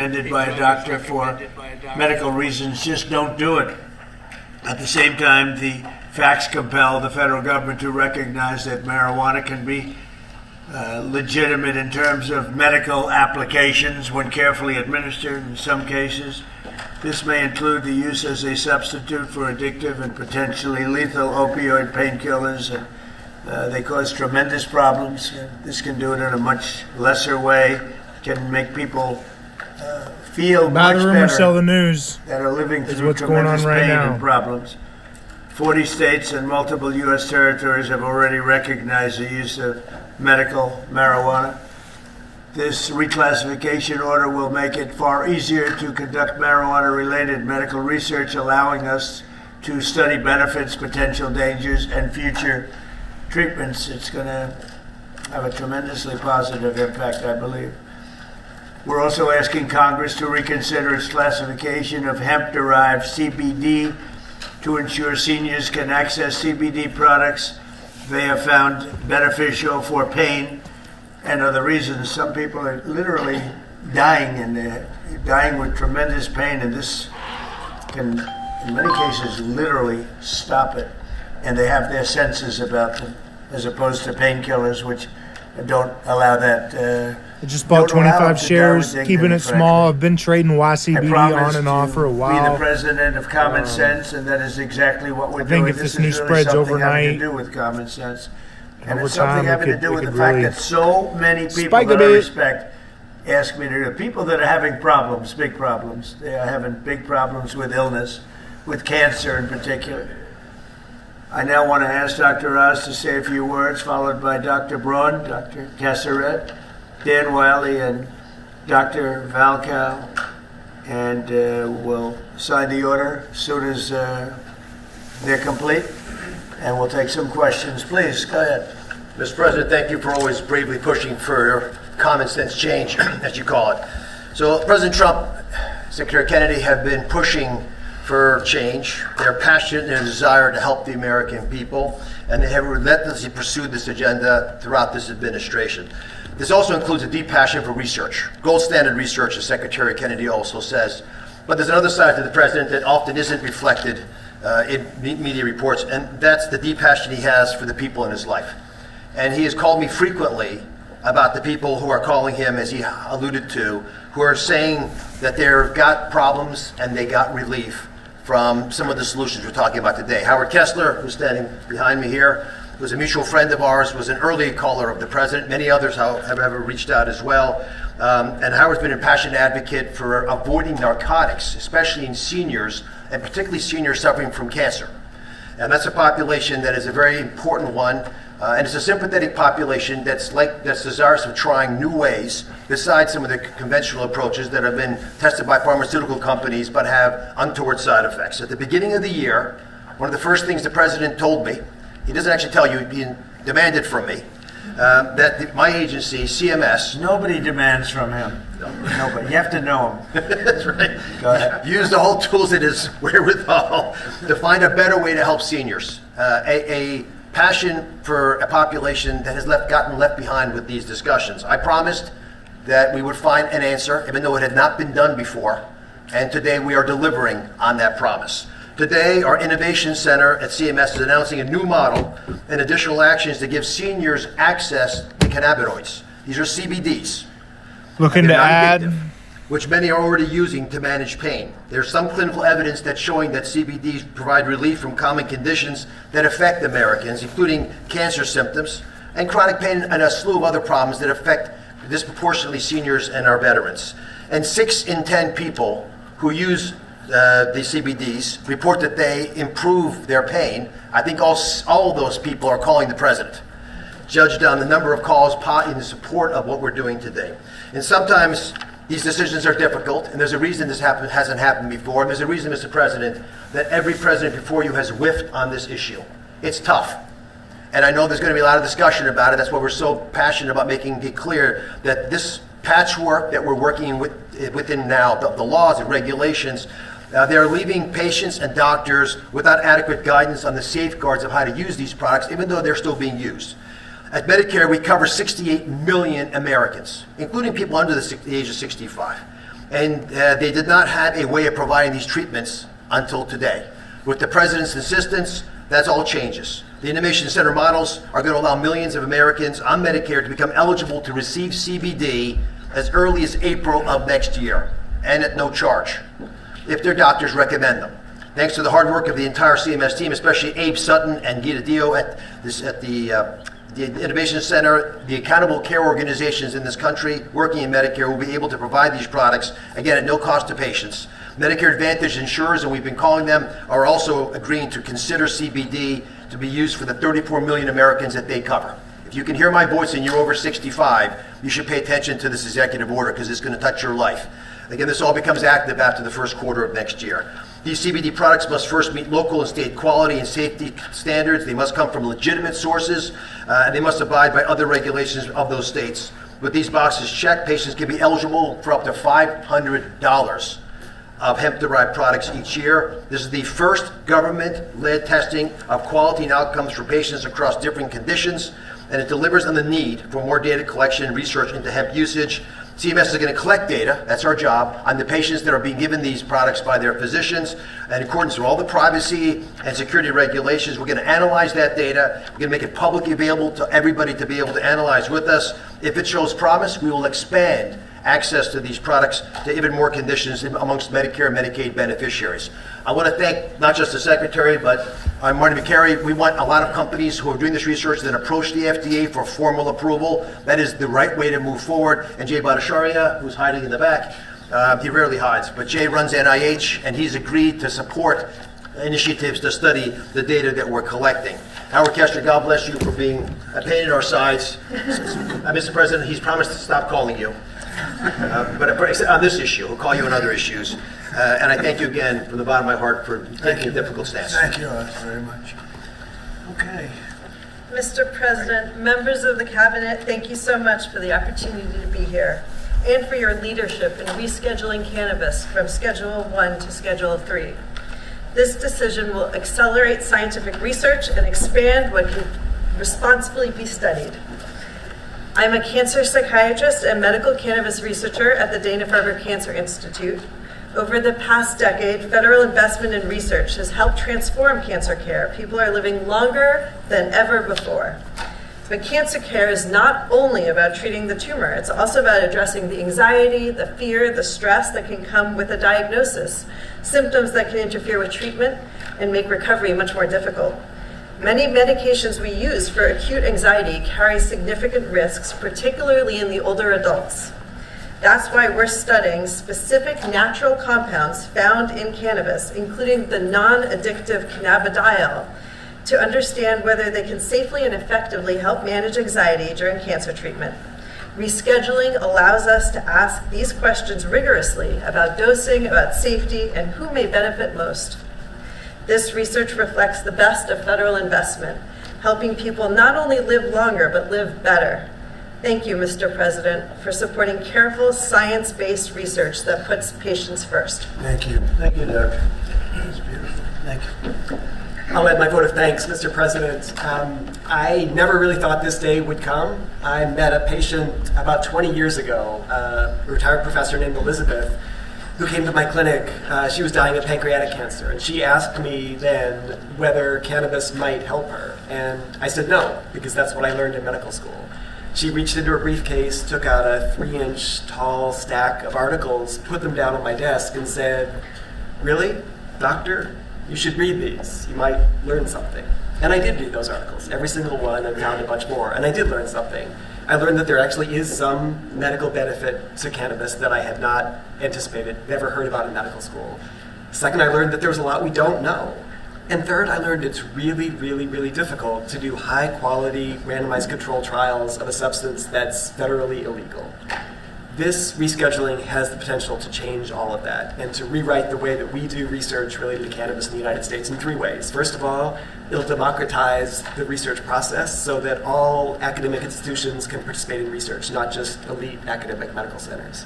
recommended by a doctor for medical reasons, just don't do it. At the same time, the facts compel the federal government to recognize that marijuana can be legitimate in terms of medical applications when carefully administered in some cases. This may include the use as a substitute for addictive and potentially lethal opioid painkillers. They cause tremendous problems. This can do it in a much lesser way, can make people feel much better sell the news that are living through tremendous pain and problems. 40 states and multiple U.S. territories have already recognized the use of medical marijuana. This reclassification order will make it far easier to conduct marijuana-related medical research, allowing us to study benefits, potential dangers, and future treatments. It's going to have a tremendously positive impact, I believe. We're also asking Congress to reconsider its classification of hemp-derived CBD to ensure seniors can access CBD products they have found beneficial for pain and other reasons. Some people are literally dying, and they're dying with tremendous pain, and this can, in many cases, literally stop it. And they have their senses about them, as opposed to painkillers, which don't allow that. I just bought 25 shares, keeping it small. I've been trading YCBD on and off for a while. Be the president of common sense, and that is exactly what we're doing. I think if this news spreads overnight, having to do with common sense, and it's time, something having to do with the fact that so many people that I respect ask me to do. People that are having problems, big problems. They are having big problems with illness, with cancer in particular. I now want to ask Dr. Oz to say a few words, followed by Dr. Braun, Dr. Casseret, Dan Wiley, and Dr. Valcow, and we'll sign the order as soon as they're complete, and we'll take some questions. Please, go ahead. Mr. President, thank you for always bravely pushing for common sense change, as you call it. So President Trump, Secretary Kennedy have been pushing for change. They're passionate in their desire to help the American people, and they have relentlessly pursued this agenda throughout this administration. This also includes a deep passion for research, gold standard research, as Secretary Kennedy also says. But there's another side to the president that often isn't reflected in media reports, and that's the deep passion he has for the people in his life. And he has called me frequently about the people who are calling him, as he alluded to, who are saying that they've got problems and they got relief from some of the solutions we're talking about today. Howard Kessler, who's standing behind me here, was a mutual friend of ours, was an early caller of the president. Many others have ever reached out as well. And Howard's been a passionate advocate for avoiding narcotics, especially in seniors, and particularly seniors suffering from cancer. And that's a population that is a very important one. And it's a sympathetic population that's desirous of trying new ways besides some of the conventional approaches that have been tested by pharmaceutical companies but have untoward side effects. At the beginning of the year, one of the first things the president told me, he doesn't actually tell you, he demanded from me, that my agency, CMS... Nobody demands from him. Nobody. You have to know him. That's right. Go ahead. Use the whole tools at his wherewithal to find a better way to help seniors. A passion for a population that has gotten left behind with these discussions. I promised that we would find an answer, even though it had not been done before, and today we are delivering on that promise. Today, our Innovation Center at CMS is announcing a new model and additional actions to give seniors access to cannabinoids. These are CBDs. Looking to add, which many are already using to manage pain. There's some clinical evidence that's showing that CBDs provide relief from common conditions that affect Americans, including cancer symptoms and chronic pain and a slew of other problems that affect disproportionately seniors and our veterans. And 6 in 10 people who use the CBDs report that they improve their pain. I think all of those people are calling the president, judged on the number of calls in support of what we're doing today. And sometimes these decisions are difficult, and there's a reason this hasn't happened before, and there's a reason, Mr. President, that every president before you has whiffed on this issue. It's tough. And I know there's going to be a lot of discussion about it. That's why we're so passionate about making it clear that this patchwork that we're working within now, the laws and regulations, they're leaving patients and doctors without adequate guidance on the safeguards of how to use these products, even though they're still being used. At Medicare, we cover 68 million Americans, including people under the age of 65. and they did not have a way of providing these treatments until today. With the president's insistence, that's all changes. The Innovation Center models are going to allow millions of Americans on Medicare to become eligible to receive CBD as early as April of next year, and at no charge, if their doctors recommend them. Thanks to the hard work of the entire CMS team, especially Abe Sutton and Gita Dio at the Innovation Center, the accountable care organizations in this country working in Medicare will be able to provide these products, again, at no cost to patients. Medicare Advantage insurers, and we've been calling them, are also agreeing to consider CBD to be used for the 34 million Americans that they cover. If you can hear my voice and you're over 65, you should pay attention to this executive order because it's going to touch your life. Again, this all becomes active after the first quarter of next year. These CBD products must first meet local and state quality and safety standards. They must come from legitimate sources, and they must abide by other regulations of those states. With these boxes checked, patients can be eligible for up to $500 of hemp-derived products each year. This is the first government-led testing of quality and outcomes for patients across different conditions, and it delivers on the need for more data collection and research into hemp usage. CMS is going to collect data, that's our job, on the patients that are being given these products by their physicians. And in accordance with all the privacy and security regulations, we're going to analyze that data. We're going to make it publicly available to everybody to be able to analyze with us. If it shows promise, we will expand access to these products to even more conditions amongst Medicare and Medicaid beneficiaries. I want to thank not just the Secretary, but Marty McCary. We want a lot of companies who are doing this research that approach the FDA for formal approval. That is the right way to move forward. And Jay Bhattacharya, who's hiding in the back, he rarely hides, but Jay runs NIH, and he's agreed to support initiatives to study the data that we're collecting. Howard Kester, God bless you for being a pain in our sides. Mr. President, he's promised to stop calling you. But on this issue, we'll call you on other issues. And I thank you again from the bottom of my heart for taking a difficult stance. Thank you very much. Okay. Mr. President, members of the Cabinet, thank you so much for the opportunity to be here and for your leadership in rescheduling cannabis from Schedule 1 to Schedule 3. This decision will accelerate scientific research and expand what can responsibly be studied. I'm a cancer psychiatrist and medical cannabis researcher at the Dana-Farber Cancer Institute. Over the past decade, federal investment in research has helped transform cancer care. People are living longer than ever before. But cancer care is not only about treating the tumor, it's also about addressing the anxiety, the fear, the stress that can come with a diagnosis, symptoms that can interfere with treatment and make recovery much more difficult. Many medications we use for acute anxiety carry significant risks, particularly in the older adults. That's why we're studying specific natural compounds found in cannabis, including the non-addictive cannabidiol, to understand whether they can safely and effectively help manage anxiety during cancer treatment. Rescheduling allows us to ask these questions rigorously about dosing, about safety, and who may benefit most. This research reflects the best of federal investment, helping people not only live longer, but live better. Thank you, Mr. President, for supporting careful, science-based research that puts patients first. Thank you. Thank you, Doug. That's beautiful. Thank you. I'll add my vote of thanks, Mr. President. I never really thought this day would come. I met a patient about 20 years ago, a retired professor named Elizabeth, who came to my clinic. She was dying of pancreatic cancer, and she asked me then whether cannabis might help her. And I said no, because that's what I learned in medical school. She reached into her briefcase, took out a 3-inch tall stack of articles, put them down on my desk, and said, "Really, doctor? You should read these. You might learn something." And I did read those articles, every single one, and found a bunch more. And I did learn something. I learned that there actually is some medical benefit to cannabis that I had not anticipated, never heard about in medical school. Second, I learned that there was a lot we don't know. And third, I learned it's really, really, really difficult to do high-quality, randomized control trials of a substance that's federally illegal. This rescheduling has the potential to change all of that and to rewrite the way that we do research related to cannabis in the United States in 3 ways. First of all, it'll democratize the research process so that all academic institutions can participate in research, not just elite academic medical centers.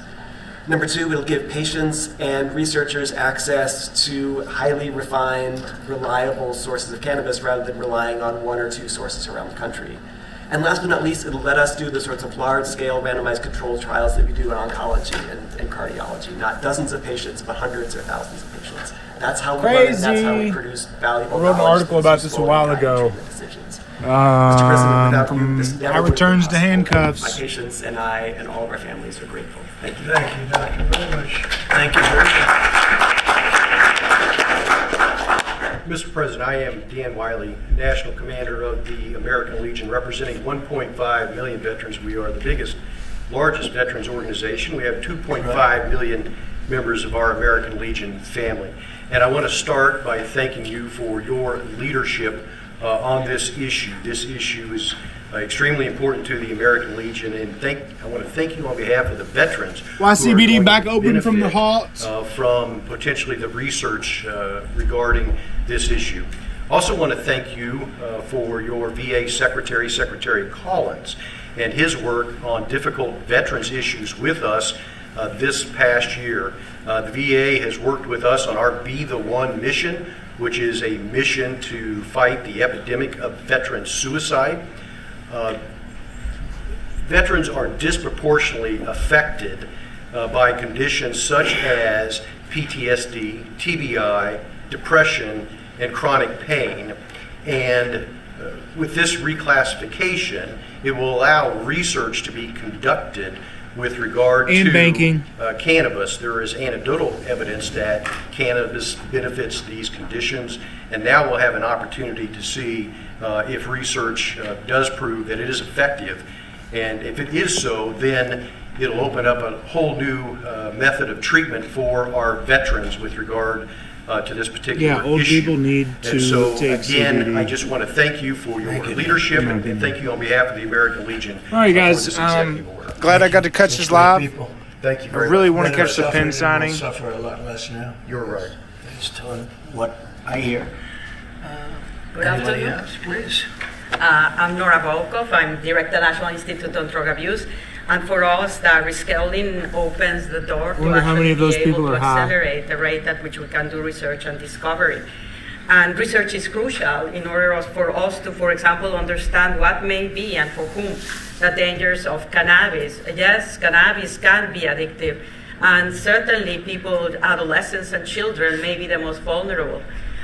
Number 2, it'll give patients and researchers access to highly refined, reliable sources of cannabis rather than relying on 1 or 2 sources around the country. And last but not least, it'll let us do the sorts of large-scale randomized controlled trials that we do in oncology and in cardiology. Not dozens of patients, but hundreds or thousands of patients. That's how we learn, and that's how we produce valuable I wrote an knowledge article that's about this a useful in while guiding ago. treatment decisions. Mr. President, without you, this never Our would have been returns to possible. handcuffs. My patients and I and all of our families are grateful. Thank you. Thank you, Doctor, very much. Thank you very much. Mr. President, I am Dan Wiley, National Commander of the American Legion, representing 1.5 million veterans. We are the largest veterans organization. We have 2.5 million members of our American Legion family. And I want to start by thanking you for your leadership on this issue. This issue is extremely important to the American Legion, and I want to thank you on behalf of the veterans. YCBD back open from the halt. From potentially the research regarding this issue. Also want to thank you for your VA Secretary, Secretary Collins, and his work on difficult veterans issues with us this past year. The VA has worked with us on our Be the One mission, which is a mission to fight the epidemic of veteran suicide. Veterans are disproportionately affected by conditions such as PTSD, TBI, depression, and chronic pain. And with this reclassification, it will allow research to be conducted with regard and to banking. Cannabis. There is anecdotal evidence that cannabis benefits these conditions, and now we'll have an opportunity to see if research does prove that it is effective. And if it is so, then it'll open up a whole new method of treatment for our veterans with regard to this particular issue. Old people need to and so, take again, CBD. I just want to thank you for your leadership and thank you on behalf of the American Legion. All right, for guys. this executive order. Glad I got to catch this live. People Thank you I very really much. want to catch the suffer, pin they will signing. suffer a lot less now. You're right. Based on what I hear. Good Anybody afternoon. else, please? I'm Nora Volkov. I'm Director National Institute on Drug Abuse. And for us, the rescheduling opens the door to Wonder how many actually of those be able people to are high. accelerate the rate at which we can do research and discovery. And research is crucial in order for us to, for example, understand what may be and for whom the dangers of cannabis. Yes, cannabis can be addictive, and certainly people, adolescents and children may be the most vulnerable.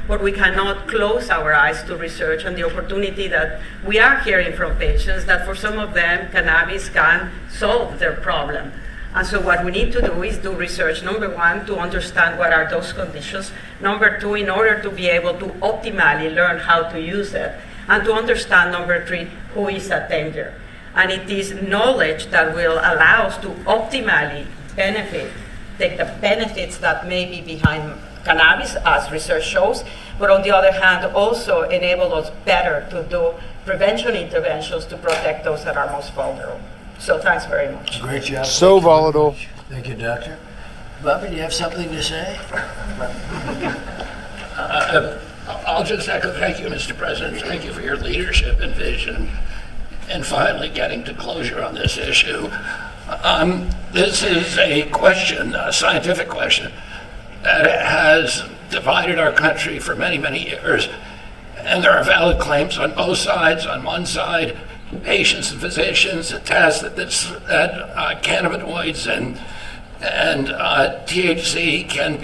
But we cannot close our eyes to research and the opportunity that we are hearing from patients that for some of them, cannabis can solve their problem. And so what we need to do is do research, number one, to understand what are those conditions. Number two, in order to be able to optimally learn how to use it. And to understand, number three, who is at danger. And it is knowledge that will allow us to optimally take the benefits that may be behind cannabis, as research shows, but on the other hand, also enable us better to do prevention interventions to protect those that are most vulnerable. So thanks very much. Great job. So Thank you very volatile. much. Thank you, Doctor. Bobby, do you have something to say? I'll just echo thank you, Mr. President. Thank you for your leadership and vision and finally getting to closure on this issue. This is a question, a scientific question, that has divided our country for many, many years. And there are valid claims on both sides. On one side, patients and physicians attest that cannabinoids and THC can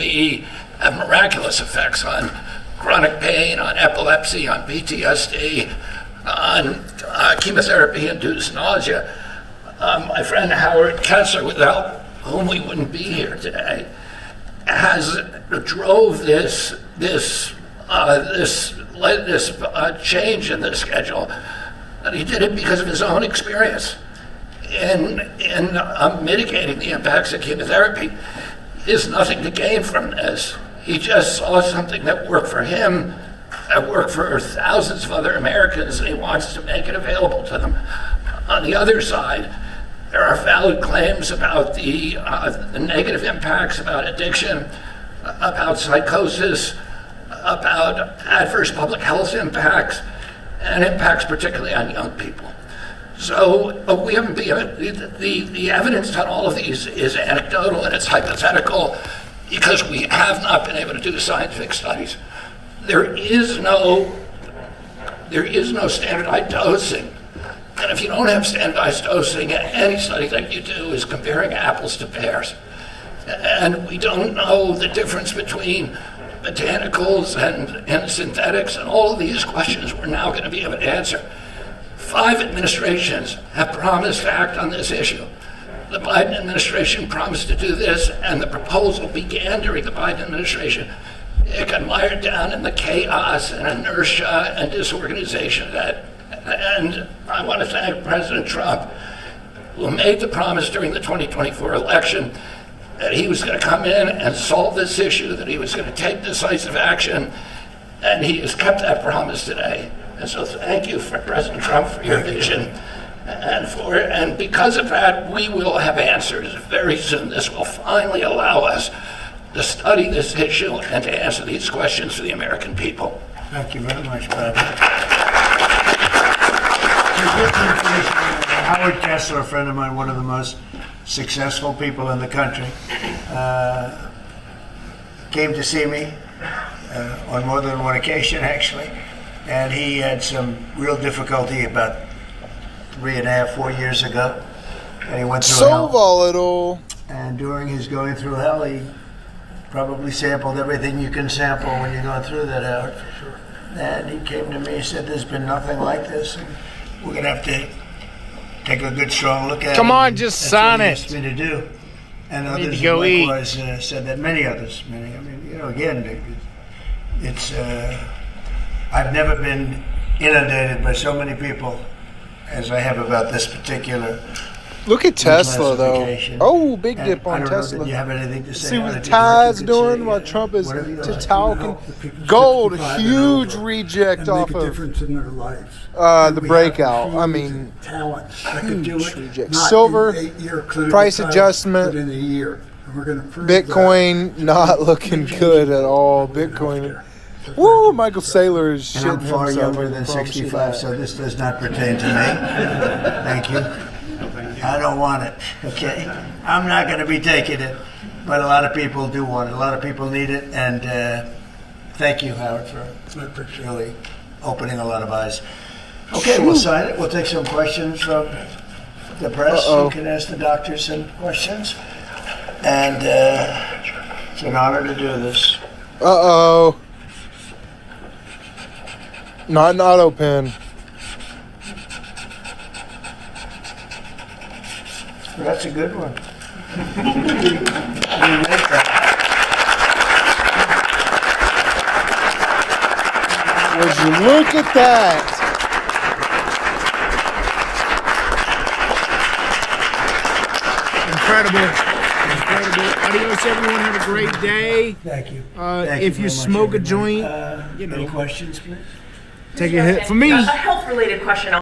have miraculous effects on chronic pain, on epilepsy, on PTSD, on chemotherapy-induced nausea. My friend Howard Kessler, without whom we wouldn't be here today, drove this change in the schedule. And he did it because of his own experience in mitigating the impacts of chemotherapy. He has nothing to gain from this. He just saw something that worked for him, that worked for thousands of other Americans, and he wants to make it available to them. On the other side, there are valid claims about the negative impacts, about addiction, about psychosis, about adverse public health impacts, and impacts particularly on young people. So we haven't the evidence on all of these is anecdotal and it's hypothetical because we have not been able to do scientific studies. There is no standardized dosing. And if you don't have standardized dosing, any study that you do is comparing apples to pears. And we don't know the difference between botanicals and synthetics, and all of these questions we're now going to be able to answer. 5 administrations have promised to act on this issue. The Biden administration promised to do this, and the proposal began during the Biden administration. It got mired down in the chaos and inertia and disorganization of that. And I want to thank President Trump, who made the promise during the 2024 election that he was going to come in and solve this issue, that he was going to take decisive action, and he has kept that promise today. And so thank you, for President Trump, for your vision. And because of that, we will have answers very soon. This will finally allow us to study this issue and to answer these questions for the American people. Thank you very much, Bob. Howard Kessler, a friend of mine, one of the most successful people in the country, came to see me on more than one occasion, actually, and he had some real difficulty about 3.5, 4 years ago, and he went through hell. Volatile. And during his going through hell, he probably sampled everything you can sample when you're going through that, Howard. For sure. And he came to me and said, "There's been nothing like this, and we're going to have to take a good, strong look at it." Come on, just sign That's it. what he asked me to do. And I need others to go eat. likewise said that. Many others. I mean, you know, again, it's. I've never been inundated by so many people as I have about this particular. Look at Tesla, though. classification. Oh, big And dip I on don't know Tesla. that you have anything to say. See on what it. the You'd like Tide's to doing say, while Trump is whatever you like. talking. Gold, huge reject and off make a of difference in their lives. the breakout. I mean, Talents that could do huge it. reject. Not Silver, in 8-year clinical price trials, adjustment. but in a year. And we're going to prove that. Bitcoin not looking good at all. Bitcoin. Woo, Michael Saylor is And I'm shitting far himself. younger I than promise you 65, that. so this does not pertain to me. Thank you. I don't want it, okay? I'm not going to be taking it, but a lot of people do want it. A lot of people need it, and thank you, Howard, for really opening a lot of eyes. Okay, we'll sign it. We'll take some questions from the press. You can ask the doctor some questions. And it's an honor to do this. Uh-oh. Not an auto pen. That's a good one. You make that. Would you look at that? Incredible. Adios, everyone. Have a great day. Thank you. Thank If you very much, smoke a everybody. joint, Any questions, please? take a hit from me. A health-related question.